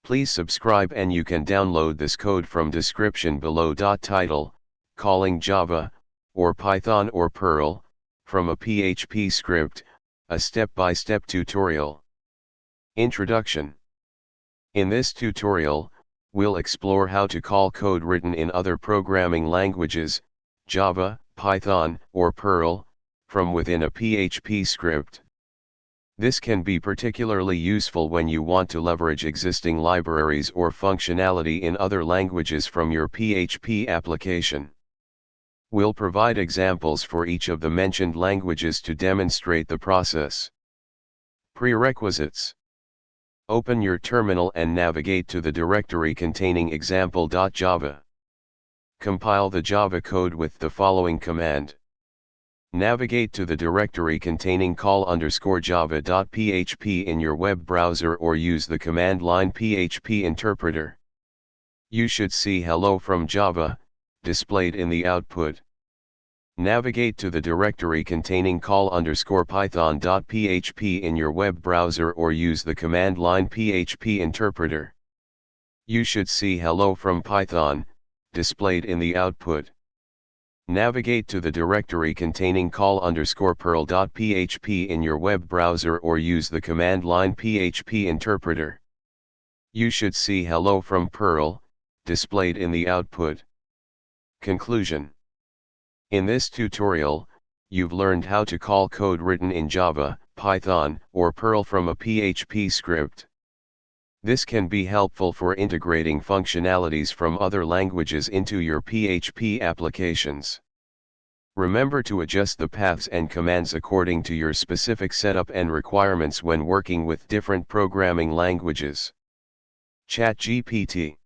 Please subscribe and you can download this code from description below. Title, Calling Java, or Python or Perl, from a PHP script, a step-by-step tutorial. Introduction. In this tutorial, we'll explore how to call code written in other programming languages, Java, Python, or Perl, from within a PHP script. This can be particularly useful when you want to leverage existing libraries or functionality in other languages from your PHP application. We'll provide examples for each of the mentioned languages to demonstrate the process. Prerequisites. Open your terminal and navigate to the directory containing example.java. Compile the Java code with the following command. Navigate to the directory containing call_java.php in your web browser or use the command line PHP interpreter. You should see hello from Java, displayed in the output. Navigate to the directory containing call_python.php in your web browser or use the command line PHP interpreter. You should see hello from Python, displayed in the output. Navigate to the directory containing call_perl.php in your web browser or use the command line PHP interpreter. You should see hello from Perl, displayed in the output. Conclusion. In this tutorial, you've learned how to call code written in Java, Python, or Perl from a PHP script. This can be helpful for integrating functionalities from other languages into your PHP applications. Remember to adjust the paths and commands according to your specific setup and requirements when working with different programming languages. ChatGPT.